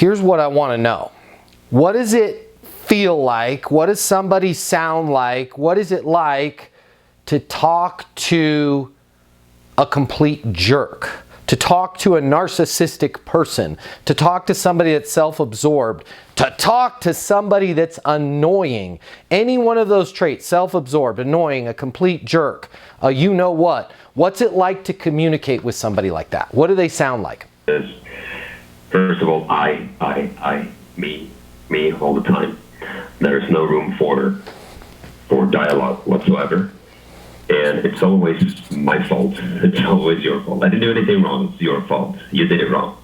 here's what I want to know. What does it feel like? What does somebody sound like? What is it like to talk to a complete jerk? To talk to a narcissistic person? To talk to somebody that's self-absorbed? To talk to somebody that's annoying? Any one of those traits, self-absorbed, annoying, a complete jerk, you know what? What's it like to communicate with somebody like that? What do they sound like? First of all, I, me all the time. There's no room for dialogue whatsoever. And it's always my fault. It's always your fault. I didn't do anything wrong. It's your fault. You did it wrong.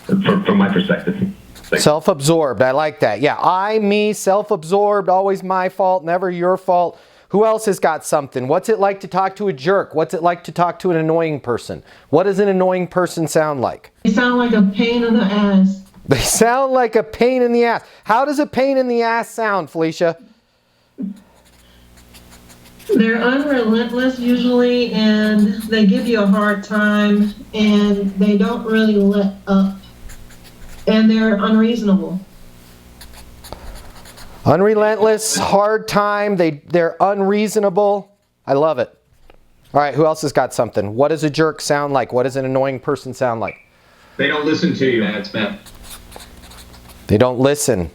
From my perspective. Self-absorbed. I like that. Yeah, I, me, self-absorbed, always my fault, never your fault. Who else has got something? What's it like to talk to a jerk? What's it like to talk to an annoying person? What does an annoying person sound like? They sound like a pain in the ass. They sound like a pain in the ass. How does a pain in the ass sound, Felicia? They're unrelentless usually, and they give you a hard time, and they don't really let up. And they're unreasonable. Unrelentless, hard time, they're unreasonable. I love it. All right, who else has got something? What does a jerk sound like? What does an annoying person sound like? They don't listen to you, man. It's Matt. They don't listen.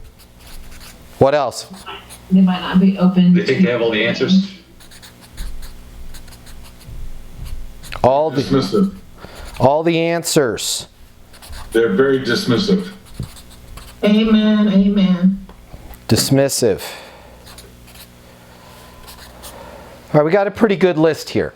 What else? They might not be open. They think they have all the answers. Dismissive. All the answers. They're very dismissive. Amen, amen. Dismissive. All right, we got a pretty good list here.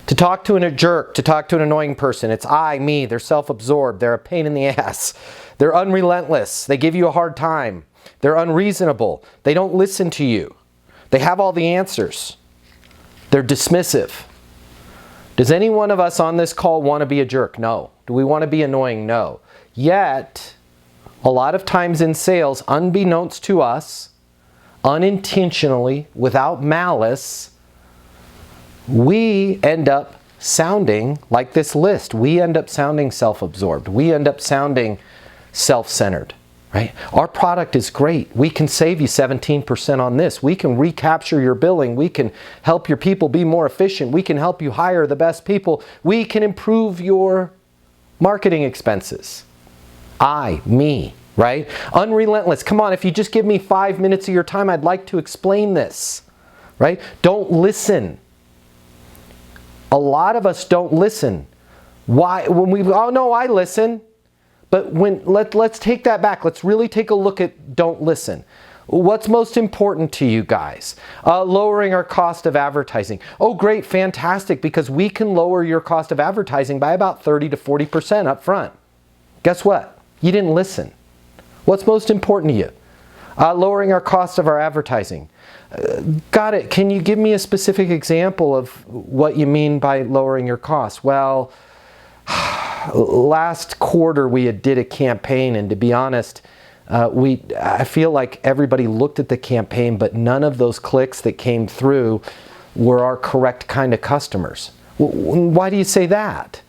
To talk to a jerk, to talk to an annoying person, it's I, me, they're self-absorbed, they're a pain in the ass, they're unrelentless, they give you a hard time, they're unreasonable, they don't listen to you, they have all the answers, they're dismissive. Does any one of us on this call want to be a jerk? No. Do we want to be annoying? No. Yet, a lot of times in sales, unbeknownst to us, unintentionally, without malice, we end up sounding like this list. We end up sounding self-absorbed. We end up sounding self-centered, right? Our product is great. We can save you 17% on this. We can recapture your billing. We can help your people be more efficient. We can help you hire the best people. We can improve your marketing expenses. I, me, right? Unrelentless. Come on, if you just give me 5 minutes of your time, I'd like to explain this, right? Don't listen. A lot of us don't listen. Why? Oh no, I listen. But let's take that back. Let's really take a look at don't listen. What's most important to you guys? Lowering our cost of advertising. Oh great, fantastic, because we can lower your cost of advertising by about 30 to 40% up front. Guess what? You didn't listen. What's most important to you? Lowering our cost of our advertising. Got it. Can you give me a specific example of what you mean by lowering your costs? Well, last quarter we did a campaign, and to be honest, I feel like everybody looked at the campaign, but none of those clicks that came through were our correct kind of customers. Why do you say that?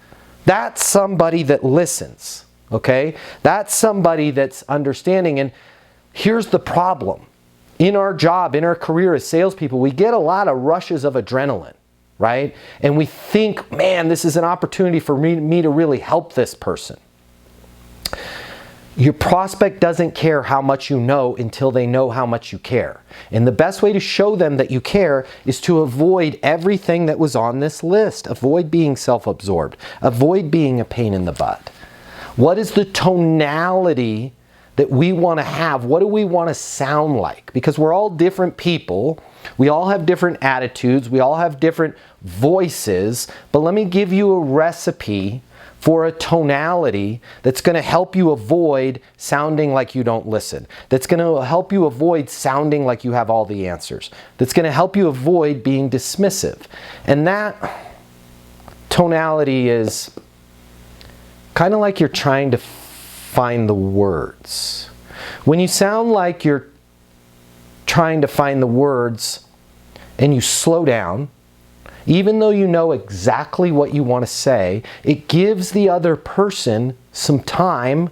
That's somebody that listens, okay? That's somebody that's understanding. And here's the problem. In our job, in our career as salespeople, we get a lot of rushes of adrenaline, right? And we think, man, this is an opportunity for me to really help this person. Your prospect doesn't care how much you know until they know how much you care. And the best way to show them that you care is to avoid everything that was on this list. Avoid being self-absorbed. Avoid being a pain in the butt. What is the tonality that we want to have? What do we want to sound like? Because we're all different people. We all have different attitudes. We all have different voices. But let me give you a recipe for a tonality that's going to help you avoid sounding like you don't listen. That's going to help you avoid sounding like you have all the answers. That's going to help you avoid being dismissive. And that tonality is kind of like you're trying to find the words. When you sound like you're trying to find the words and you slow down, even though you know exactly what you want to say, it gives the other person some time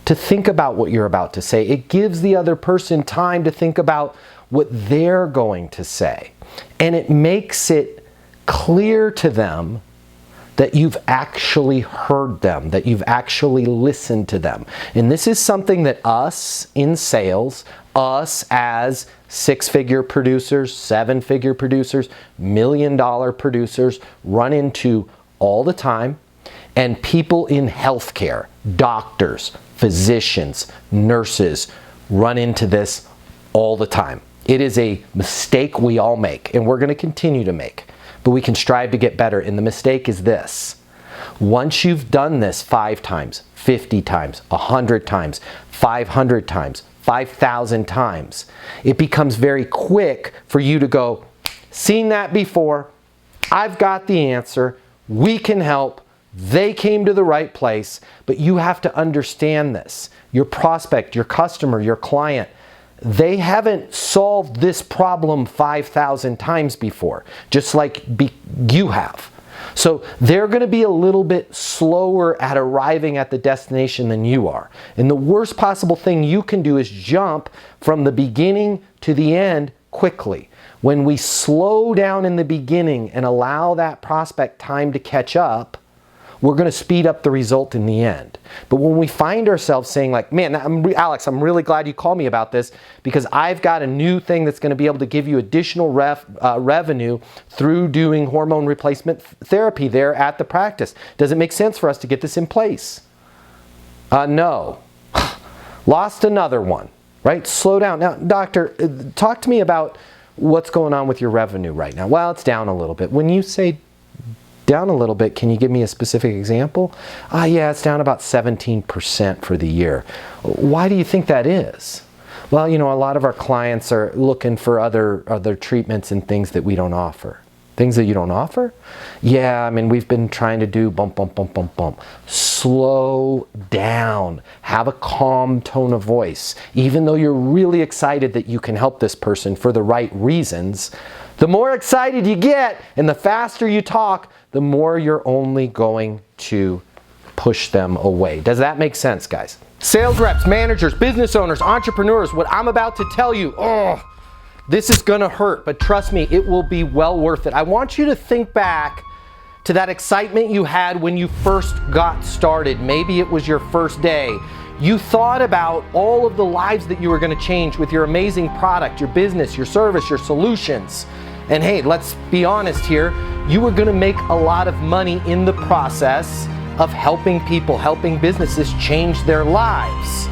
to think about what you're about to say. It gives the other person time to think about what they're going to say. And it makes it clear to them that you've actually heard them, that you've actually listened to them. And this is something that us in sales, us as six-figure producers, seven-figure producers, million-dollar producers run into all the time. And people in healthcare, doctors, physicians, nurses run into this all the time. It is a mistake we all make, and we're going to continue to make. But we can strive to get better. And the mistake is this. Once you've done this 5 times, 50 times, 100 times, 500 times, 5,000 times, it becomes very quick for you to go, seen that before, I've got the answer, we can help, they came to the right place, but you have to understand this. Your prospect, your customer, your client, they haven't solved this problem 5,000 times before, just like you have. So they're going to be a little bit slower at arriving at the destination than you are. And the worst possible thing you can do is jump from the beginning to the end quickly. When we slow down in the beginning and allow that prospect time to catch up, we're going to speed up the result in the end. But when we find ourselves saying like, man, Alex, I'm really glad you called me about this because I've got a new thing that's going to be able to give you additional revenue through doing hormone replacement therapy there at the practice. Does it make sense for us to get this in place? No. Lost another one, right? Slow down. Now, doctor, talk to me about what's going on with your revenue right now. Well, it's down a little bit. When you say down a little bit, can you give me a specific example? Yeah, it's down about 17% for the year. Why do you think that is? Well, you know, a lot of our clients are looking for other treatments and things that we don't offer. Things that you don't offer? Yeah, I mean, we've been trying to do bump. Slow down. Have a calm tone of voice. Even though you're really excited that you can help this person for the right reasons, the more excited you get and the faster you talk, the more you're only going to push them away. Does that make sense, guys? Sales reps, managers, business owners, entrepreneurs, what I'm about to tell you, this is gonna hurt, but trust me, it will be well worth it. I want you to think back to that excitement you had when you first got started. Maybe it was your first day. You thought about all of the lives that you were gonna change with your amazing product, your business, your service, your solutions. And hey, let's be honest here, you were gonna make a lot of money in the process of helping people, helping businesses change their lives.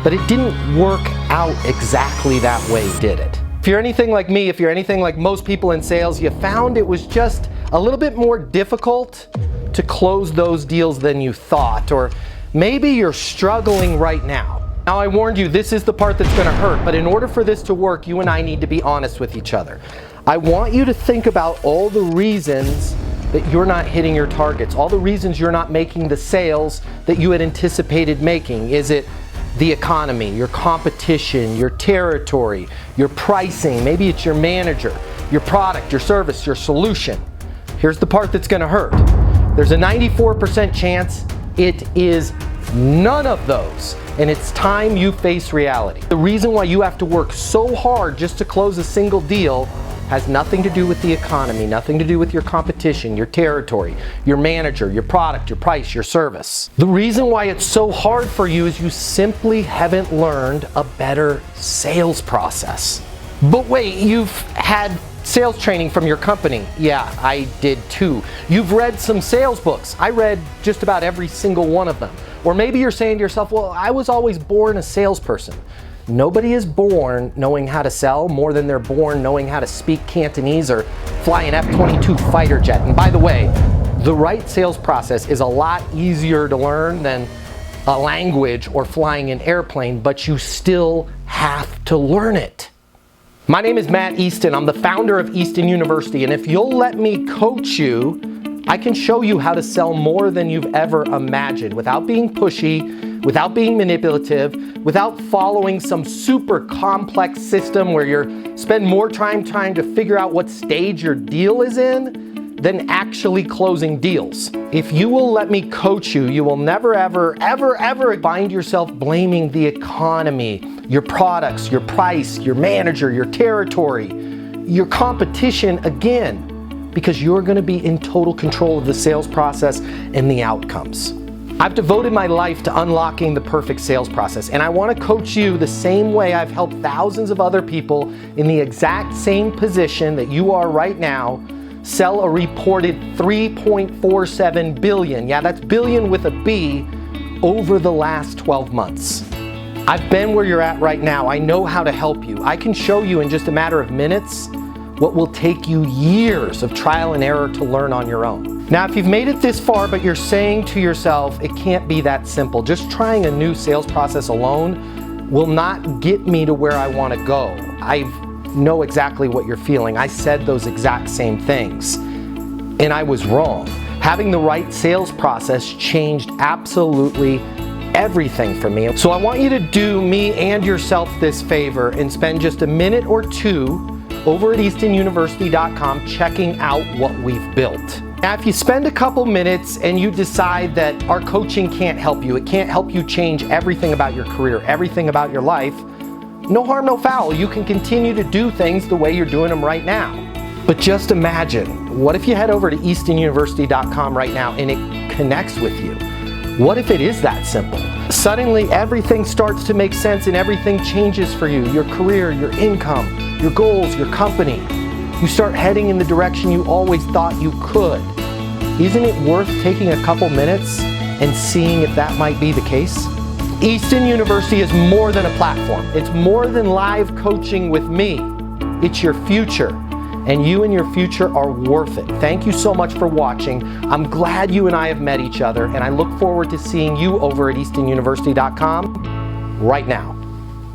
But it didn't work out exactly that way, did it? If you're anything like me, if you're anything like most people in sales, you found it was just a little bit more difficult to close those deals than you thought, or maybe you're struggling right now. Now, I warned you, this is the part that's gonna hurt, but in order for this to work, you and I need to be honest with each other. I want you to think about all the reasons that you're not hitting your targets, all the reasons you're not making the sales that you had anticipated making. Is it the economy, your competition, your territory, your pricing? Maybe it's your manager, your product, your service, your solution. Here's the part that's gonna hurt. There's a 94% chance it is none of those, and it's time you face reality. The reason why you have to work so hard just to close a single deal has nothing to do with the economy, nothing to do with your competition, your territory, your manager, your product, your price, your service. The reason why it's so hard for you is you simply haven't learned a better sales process. But wait, you've had sales training from your company. Yeah, I did too. You've read some sales books. I read just about every single one of them. Or maybe you're saying to yourself, well, I was always born a salesperson. Nobody is born knowing how to sell more than they're born knowing how to speak Cantonese or fly an F-22 fighter jet. And by the way, the right sales process is a lot easier to learn than a language or flying an airplane, but you still have to learn it. My name is Matt Easton. I'm the founder of Easton University, and if you'll let me coach you, I can show you how to sell more than you've ever imagined without being pushy, without being manipulative, without following some super complex system where you spend more time trying to figure out what stage your deal is in than actually closing deals. If you will let me coach you, you will never, ever, ever, ever find yourself blaming the economy, your products, your price, your manager, your territory, your competition again, because you're going to be in total control of the sales process and the outcomes. I've devoted my life to unlocking the perfect sales process, and I want to coach you the same way I've helped thousands of other people in the exact same position that you are right now sell a reported $3.47 billion, yeah, that's billion with a B, over the last 12 months. I've been where you're at right now. I know how to help you. I can show you in just a matter of minutes what will take you years of trial and error to learn on your own. Now, if you've made it this far, but you're saying to yourself, it can't be that simple, just trying a new sales process alone will not get me to where I want to go. I know exactly what you're feeling. I said those exact same things, and I was wrong. Having the right sales process changed absolutely everything for me. So I want you to do me and yourself this favor and spend just a minute or two over at eastonuniversity.com checking out what we've built. Now, if you spend a couple minutes and you decide that our coaching can't help you, it can't help you change everything about your career, everything about your life, no harm, no foul. You can continue to do things the way you're doing them right now. But just imagine, what if you head over to eastonuniversity.com right now and it connects with you? What if it is that simple? Suddenly everything starts to make sense and everything changes for you. Your career, your income, your goals, your company. You start heading in the direction you always thought you could. Isn't it worth taking a couple minutes and seeing if that might be the case? Easton University is more than a platform. It's more than live coaching with me. It's your future, and you and your future are worth it. Thank you so much for watching. I'm glad you and I have met each other, and I look forward to seeing you over at eastonuniversity.com right now.